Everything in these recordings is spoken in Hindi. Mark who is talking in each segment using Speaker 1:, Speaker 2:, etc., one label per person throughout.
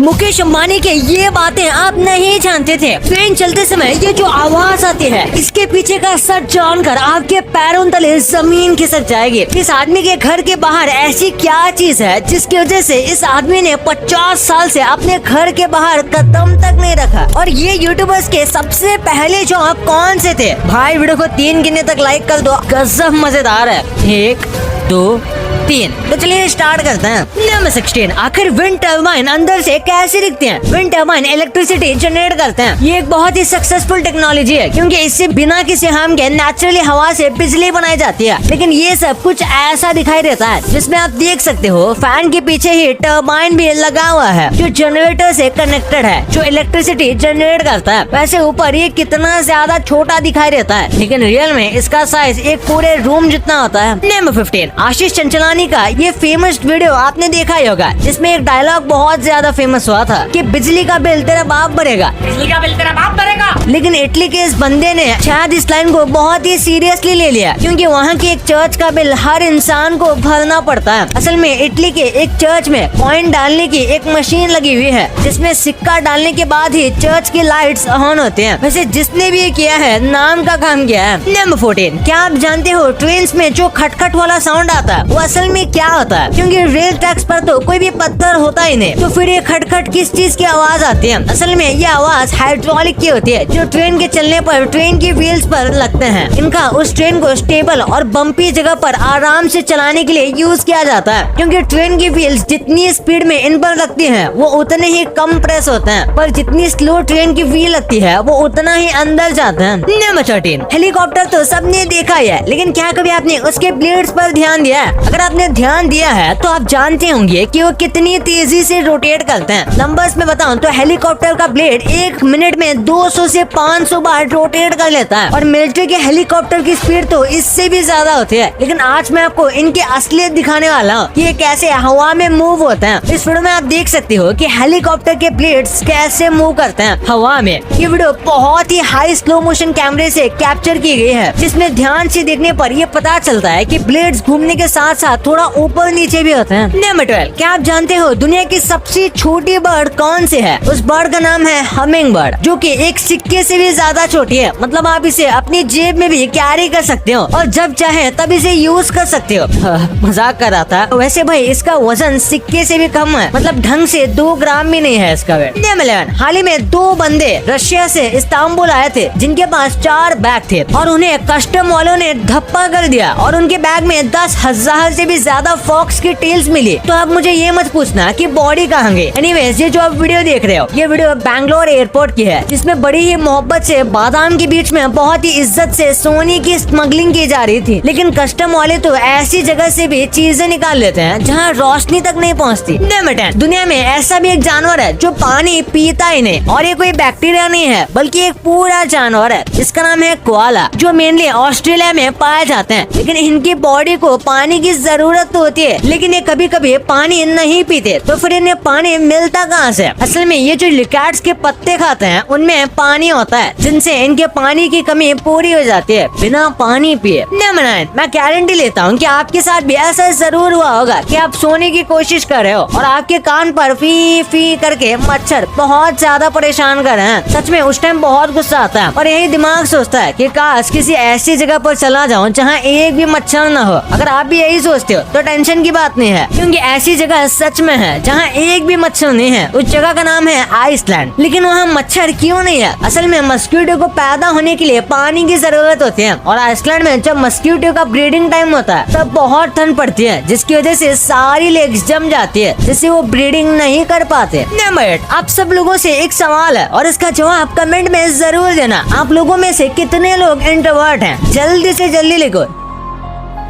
Speaker 1: मुकेश अंबानी के ये बातें आप नहीं जानते थे। ट्रेन चलते समय ये जो आवाज आती है, इसके पीछे का सच जानकर आपके पैरों तले जमीन खिसक जाएगी। इस आदमी के घर के बाहर ऐसी क्या चीज है जिसकी वजह से इस आदमी ने 50 साल से अपने घर के बाहर कदम तक नहीं रखा। और ये यूट्यूबर्स के सबसे पहले जॉब कौन से थे? भाई वीडियो को 3 गिनने तक लाइक कर दो, गजब मजेदार है। 1 2 3। तो चलिए स्टार्ट करते हैं। नंबर 16, आखिर विंड टर्बाइन अंदर से कैसे दिखते हैं? विंड टर्बाइन इलेक्ट्रिसिटी जनरेट करते हैं। ये एक बहुत ही सक्सेसफुल टेक्नोलॉजी है क्योंकि इससे बिना किसी हार्म के नेचुरली हवा से बिजली बनाई जाती है। लेकिन ये सब कुछ ऐसा दिखाई देता है जिसमें आप देख सकते हो फैन के पीछे ही टर्बाइन भी लगा हुआ है जो जनरेटर से कनेक्टेड है, जो इलेक्ट्रिसिटी जनरेट करता है। वैसे ऊपर ये कितना ज्यादा छोटा दिखाई देता है, लेकिन रियल में इसका साइज एक पूरे रूम जितना होता है। नंबर 15, आशीष चंचलानी का ये फेमस वीडियो आपने देखा ही होगा जिसमें एक डायलॉग बहुत ज्यादा फेमस हुआ था कि बिजली का बिल तेरा बाप भरेगा,
Speaker 2: बिजली का बिल तेरा बाप भरेगा।
Speaker 1: लेकिन इटली के इस बंदे ने शायद इस लाइन को बहुत ही सीरियसली ले लिया क्योंकि वहाँ की एक चर्च का बिल हर इंसान को भरना पड़ता है। असल में इटली के एक चर्च में कॉइन डालने की एक मशीन लगी हुई है जिसमें सिक्का डालने के बाद ही चर्च की लाइट्स ऑन होते हैं। वैसे जिसने भी ये किया है नाम का काम किया है। नंबर 14, क्या आप जानते हो ट्रेन में जो खटखट वाला साउंड आता है वो असल में क्या होता है? क्योंकि रेल ट्रैक्स पर तो कोई भी पत्थर होता ही नहीं, तो फिर ये खटखट किस चीज की आवाज आती है? असल में ये आवाज हाइड्रोलिक की होती है जो ट्रेन के चलने पर ट्रेन की व्हील्स पर लगते हैं। इनका उस ट्रेन को स्टेबल और बम्पी जगह पर आराम से चलाने के लिए यूज किया जाता है क्योंकि ट्रेन की व्हील्स जितनी स्पीड में इन पर लगती है वो उतने ही कम प्रेस होते हैं, पर जितनी स्लो ट्रेन की व्हील लगती है वो उतना ही अंदर जाते हैं। नंबर 13, हेलीकॉप्टर तो सबने देखा ही है, लेकिन क्या कभी आपने उसके ब्लेड्स पर ध्यान दिया है? अगर आपने ध्यान दिया है तो आप जानते होंगे कि वो कितनी तेजी से रोटेट करते हैं। नंबर्स में बताऊं तो हेलीकॉप्टर का ब्लेड 1 मिनट में 200 से 500 बार रोटेट कर लेता है और मिलिट्री के हेलीकॉप्टर की स्पीड तो इससे भी ज्यादा होती है। लेकिन आज मैं आपको इनकी असलियत दिखाने वाला हूँ कि ये कैसे हवा में मूव होते हैं। इस वीडियो में आप देख सकते हो कि हेलीकॉप्टर के ब्लेड्स कैसे मूव करते हैं हवा में। ये वीडियो बहुत ही हाई स्लो मोशन कैमरे से कैप्चर की गई है जिसमें ध्यान से देखने पर ये पता चलता है कि ब्लेड्स घूमने के साथ साथ थोड़ा ऊपर नीचे भी होते हैं। नंबर 12, क्या आप जानते हो दुनिया की सबसे छोटी बर्ड कौन सी है? उस बर्ड का नाम है हमिंग बर्ड, जो कि एक सिक्के से भी ज्यादा छोटी है। मतलब आप इसे अपनी जेब में भी कैरी कर सकते हो और जब चाहे तब इसे यूज कर सकते हो। मजाक कर रहा था। वैसे भाई इसका वजन सिक्के से भी कम है, मतलब ढंग से 2 ग्राम भी नहीं है इसका वेट। नंबर 11, हाल ही में 2 बंदे रशिया से इस्तांबुल आए थे जिनके पास 4 बैग थे और उन्हें कस्टम वालों ने धप्पा कर दिया और उनके बैग में 10,000 से भी ज्यादा फॉक्स की टेल्स मिली। तो आप मुझे ये मत पूछना कि बॉडी कहाँ गई। एनीवेज, ये जो आप वीडियो देख रहे हो ये वीडियो बैंगलोर एयरपोर्ट की है जिसमें बड़ी ही मोहब्बत से बादाम के बीच में बहुत ही इज्जत से सोने की स्मगलिंग की जा रही थी, लेकिन कस्टम वाले तो ऐसी जगह से भी चीजें निकाल लेते हैं जहाँ रोशनी तक नहीं पहुँचती। नंबर 10, दुनिया में ऐसा भी एक जानवर है जो पानी पीता ही नहीं, और ये कोई बैक्टीरिया नहीं है बल्कि एक पूरा जानवर है जिसका नाम है कोआला, जो मेनली ऑस्ट्रेलिया में पाए जाते हैं। लेकिन इनकी बॉडी को पानी की जरूरत तो होती है, लेकिन ये कभी कभी पानी नहीं पीते, तो फिर इन्हें पानी मिलता कहाँ से? असल में ये जो लिकैट्स के पत्ते खाते हैं उनमें पानी होता है जिनसे इनके पानी की कमी पूरी हो जाती है बिना पानी पिए। नंबर 9, मैं गारंटी लेता हूँ कि आपके साथ भी ऐसा जरूर हुआ होगा कि आप सोने की कोशिश कर रहे हो और आपके कान पर फी फी करके मच्छर बहुत ज्यादा परेशान कर रहे हैं। सच में उस टाइम बहुत गुस्सा आता है और यही दिमाग सोचता है कि काश किसी ऐसी जगह पर चला जाऊँ जहाँ एक भी मच्छर न हो। अगर आप भी यही सोचते हो तो टेंशन की बात नहीं है, क्योंकि ऐसी जगह सच में है जहाँ एक भी मच्छर नहीं है। उस जगह का नाम है आइसलैंड। लेकिन वहाँ मच्छर क्यों नहीं है? असल में मस्कीटो को पैदा होने के लिए पानी की जरूरत होती है और आइसलैंड में जब मस्कीटो का ब्रीडिंग टाइम होता है तब बहुत ठंड पड़ती है जिसकी वजह से सारी लेग्स जम जाती है जिससे वो ब्रीडिंग नहीं कर पाते। नंबर 8, आप सब लोगों से एक सवाल है और इसका जवाब कमेंट में जरूर देना। आप लोगों में से कितने लोग इंट्रोवर्ट हैं? जल्दी से जल्दी लिखो।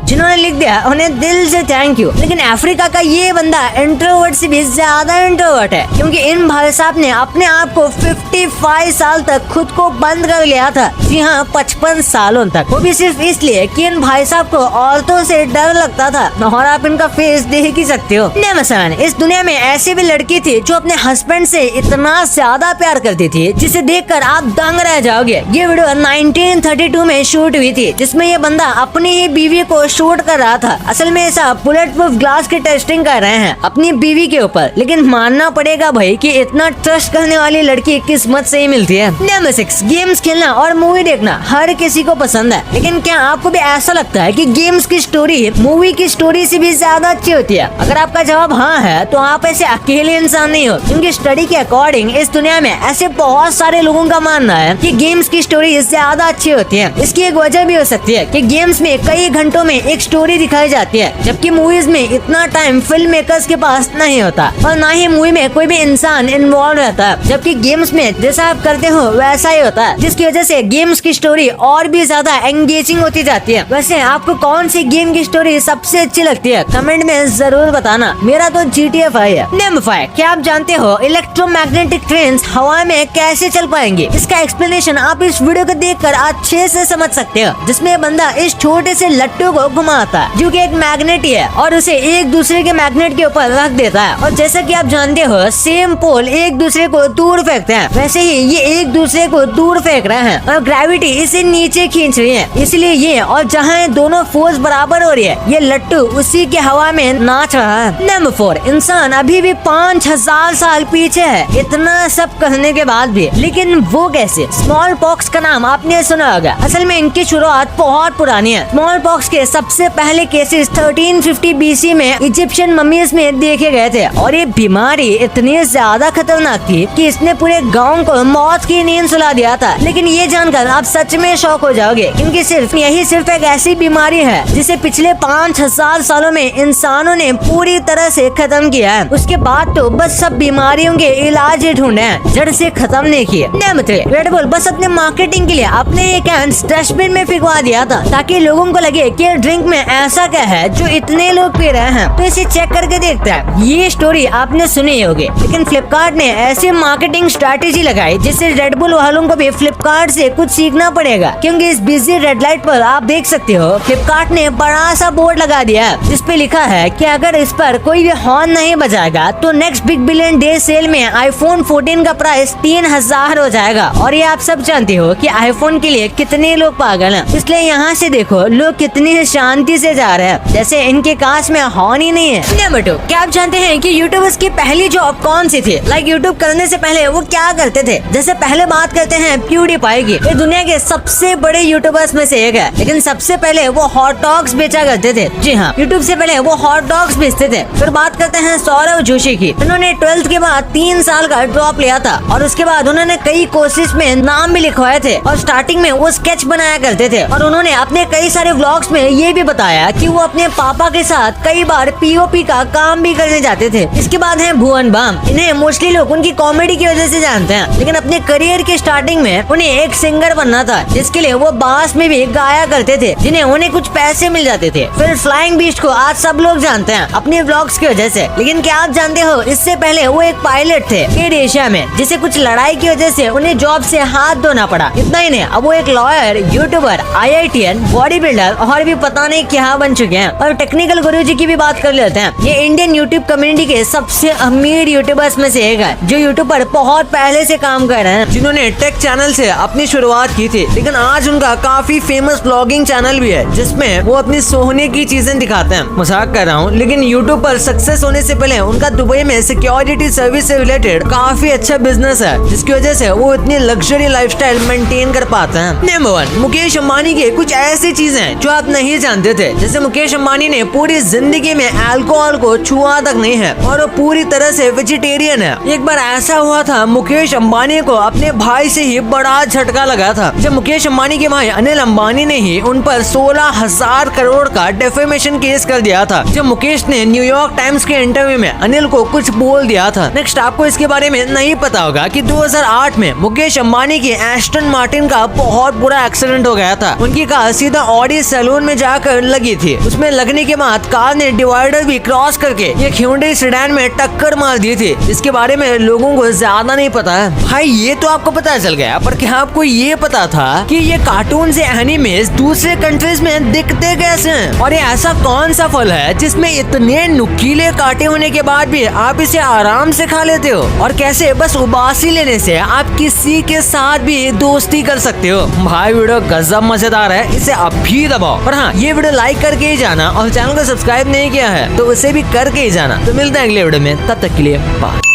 Speaker 1: जिन्होंने लिख दिया उन्हें दिल से थैंक यू। लेकिन अफ्रीका का ये बंदा इंट्रोवर्ट से भी ज्यादा इंट्रोवर्ट है, क्योंकि इन भाई साहब ने अपने आप को 55 साल तक खुद को बंद कर लिया था। जी हाँ, 55 सालों तक। वो भी सिर्फ इसलिए कि इन भाई साहब को औरतों से डर लगता था, और आप इनका फेस देख ही सकते हो। नंबर 7, इस दुनिया में ऐसी भी लड़की थी जो अपने हस्बैंड से इतना ज्यादा प्यार करती थी जिसे देखकर आप दंग रह जाओगे। ये वीडियो 1932 में शूट हुई थी, जिसमें ये बंदा अपनी ही बीवी को शूट कर रहा था। असल में ऐसा बुलेट प्रूफ ग्लास की टेस्टिंग कर रहे हैं अपनी बीवी के ऊपर, लेकिन मानना पड़ेगा भाई कि इतना ट्रस्ट करने वाली लड़की किस्मत से ही मिलती है। नंबर 6, गेम्स खेलना और मूवी देखना हर किसी को पसंद है, लेकिन क्या आपको भी ऐसा लगता है कि गेम्स की स्टोरी मूवी की स्टोरी से भी ज्यादा अच्छी होती है? अगर आपका जवाब हाँ है तो आप ऐसे अकेले इंसान नहीं हो, क्योंकि स्टडी के अकॉर्डिंग इस दुनिया में ऐसे बहुत सारे लोगों का मानना है कि गेम्स की स्टोरी ज्यादा अच्छी होती है। इसकी एक वजह भी हो सकती है कि गेम्स में कई घंटों में एक स्टोरी दिखाई जाती है, जबकि मूवीज में इतना टाइम फिल्म मेकर्स के पास नहीं होता और ना ही मूवी में कोई भी इंसान इन्वॉल्व रहता है, जबकि गेम्स में जैसा आप करते हो वैसा ही होता है, जिसकी वजह से गेम्स की स्टोरी और भी ज्यादा एंगेजिंग होती जाती है। वैसे आपको कौन सी गेम की स्टोरी सबसे अच्छी लगती है? कमेंट में जरूर बताना। मेरा तो GTA 5 है। नंबर 5, क्या आप जानते हो इलेक्ट्रोमैग्नेटिक ट्रेन्स हवा में कैसे चल पाएंगे? इसका एक्सप्लेनेशन आप इस वीडियो को देखकर अच्छे से समझ सकते हो, जिसमें बंदा इस छोटे से लट्टू को घुमाता है जो कि एक मैग्नेट ही है और उसे एक दूसरे के मैग्नेट के ऊपर रख देता है, और जैसा कि आप जानते हो सेम पोल एक दूसरे को दूर फेंकते हैं, वैसे ही ये एक दूसरे को दूर फेंक रहे हैं और ग्रेविटी इसे नीचे खींच रही है, इसलिए ये और जहाँ ये दोनों फोर्स बराबर हो रही है, ये लट्टू उसी के हवा में नाच रहा है। नंबर 4, इंसान अभी भी 5000 साल पीछे है इतना सब कहने के बाद भी, लेकिन वो कैसे? स्मॉल पॉक्स का नाम आपने सुना होगा। असल में इनकी शुरुआत बहुत पुरानी है। स्मॉल पॉक्स के सबसे पहले केसेस 1350 BC में इजिप्शियन मम्मीज में देखे गए थे, और ये बीमारी इतनी ज्यादा खतरनाक थी कि इसने पूरे गांव को मौत की नींद सुला दिया था। लेकिन ये जानकर आप सच में शॉक हो जाओगे, क्योंकि यही सिर्फ एक ऐसी बीमारी है जिसे पिछले 5000 सालों में इंसानों ने पूरी तरह से खत्म किया है। उसके बाद तो बस सब बीमारियों के इलाज ही ढूंढे हैं, जड़ से खत्म नहीं किए। नंबर 3, रेड बुल बस अपने मार्केटिंग के लिए अपने ये कैंस डस्टबिन में फिकवा दिया था, ताकि लोगों को लगे कि ड्रिंक में ऐसा क्या है जो इतने लोग पी रहे हैं, तो इसे चेक करके देखते हैं। ये स्टोरी आपने सुनी होगी, लेकिन फ्लिपकार्ट ने ऐसी मार्केटिंग स्ट्रैटेजी लगाई जिससे रेड बुल वालों को भी फ्लिपकार्ट से कुछ सीखना पड़ेगा, क्योंकि इस बिजी रेड लाइट पर आप देख सकते हो फ्लिपकार्ट ने बड़ा सा बोर्ड लगा दिया है जिस पे लिखा है कि अगर इस पर कोई भी हॉर्न नहीं बजाएगा तो next big billion day sale में आईफोन 14 का प्राइस 3000 हो जाएगा। और ये आप सब जानते हो कि आईफोन के लिए कितने लोग पागल हैं, इसलिए यहाँ से देखो लोग कितनी शांति से जा रहे हैं, जैसे इनके काश में हॉर्न ही नहीं है। नंबर 2, क्या आप जानते हैं कि यूट्यूबर्स की पहली जॉब कौन सी थी? लाइक यूट्यूब करने से पहले वो क्या करते थे? जैसे पहले बात करते हैं PewDiePie की। ये दुनिया के सबसे बड़े यूट्यूबर्स में से एक है, लेकिन सबसे पहले वो हॉट डॉग्स बेचा करते थे। जी हाँ, यूट्यूब से पहले वो हॉट डॉग्स बेचते थे। फिर बात करते हैं सौरव जोशी की। उन्होंने 12th के बाद 3 साल का ड्रॉप लिया था, और उसके बाद उन्होंने कई कोर्सेज में नाम भी लिखवाए थे, और स्टार्टिंग में वो स्केच बनाया करते थे, और उन्होंने अपने कई सारे व्लॉग्स में ये भी बताया कि वो अपने पापा के साथ कई बार POP का काम भी करने जाते थे। इसके बाद है भुवन बाम। इन्हें मोस्टली लोग उनकी कॉमेडी की वजह से जानते हैं, लेकिन अपने करियर के स्टार्टिंग में उन्हें एक सिंगर बनना था, जिसके लिए वो बास में भी गाया करते थे, जिन्हें उन्हें कुछ पैसे मिल जाते थे। फिर फ्लाइंग बीस्ट को आज सब लोग जानते हैं अपने व्लॉग्स की वजह से, लेकिन क्या आप जानते हो इससे पहले वो एक पायलट थे एयर एशिया में, जिसे कुछ लड़ाई की वजह से उन्हें जॉब से हाथ धोना पड़ा। इतना ही नहीं, अब वो एक lawyer, YouTuber, IITian, body builder और भी पता नहीं क्या बन चुके हैं। और टेक्निकल गुरुजी की भी बात कर लेते हैं। ये इंडियन यूट्यूब कम्युनिटी के सबसे अमीर यूट्यूबर्स में से एक है, जो यूट्यूब पर बहुत पहले से काम कर रहे हैं, जिन्होंने टेक चैनल से अपनी शुरुआत की थी, लेकिन आज उनका काफी फेमस ब्लॉगिंग चैनल भी है, जिसमें वो अपनी सोने की चीजें दिखाते हैं। मजाक कर रहा हूँ, लेकिन यूट्यूब पर सक्सेस होने से पहले उनका दुबई में सिक्योरिटी सर्विस से रिलेटेड काफी अच्छा बिजनेस है, जिसकी वजह से वो इतनी लग्जरी लाइफस्टाइल मेंटेन कर पाते हैं। नंबर 1, मुकेश अंबानी के कुछ ऐसी चीजें जो आप नहीं जानते थे। जैसे मुकेश अंबानी ने पूरी जिंदगी में अल्कोहल को छुआ तक नहीं है, और वो पूरी तरह से वेजिटेरियन है। एक बार ऐसा हुआ था, मुकेश अंबानी को अपने भाई से ही बड़ा झटका लगा था, जब मुकेश अंबानी के भाई अनिल अंबानी ने ही उन पर 16,000 करोड़ का डेफेमेशन केस कर दिया था, जब मुकेश ने न्यूयॉर्क टाइम्स के इंटरव्यू में अनिल को कुछ बोल दिया था। नेक्स्ट, आपको इसके बारे में नहीं पता होगा कि 2008 में मुकेश अंबानी की एस्टन मार्टिन का बहुत बुरा एक्सीडेंट हो गया था। उनकी कार सीधा ऑडी सैलून में जाकर लगी थी। उसमें लगने के बाद कार ने डिवाइडर भी क्रॉस करके एक Hyundai सेडान में टक्कर मार दी थी। इसके बारे में लोगों को ज्यादा नहीं पता है। भाई ये तो आपको पता चल गया, पर क्या आपको ये पता था कि ये कार्टून से एनिमेस दूसरे कंट्रीज में दिखते कैसे हैं? और ये ऐसा कौन सा फल है जिसमें इतने नुकीले कांटे होने के बाद भी आप इसे आराम से खा लेते हो? और कैसे बस उबासी लेने से आप किसी के साथ भी दोस्ती कर सकते हो? भाई वीडियो गजब मजेदार है, इसे अब भी दबाओ। पर हाँ, ये ये वीडियो लाइक करके ही जाना और चैनल को सब्सक्राइब नहीं किया है तो उसे भी करके ही जाना। तो मिलते हैं अगले वीडियो में, तब तक के लिए बाय।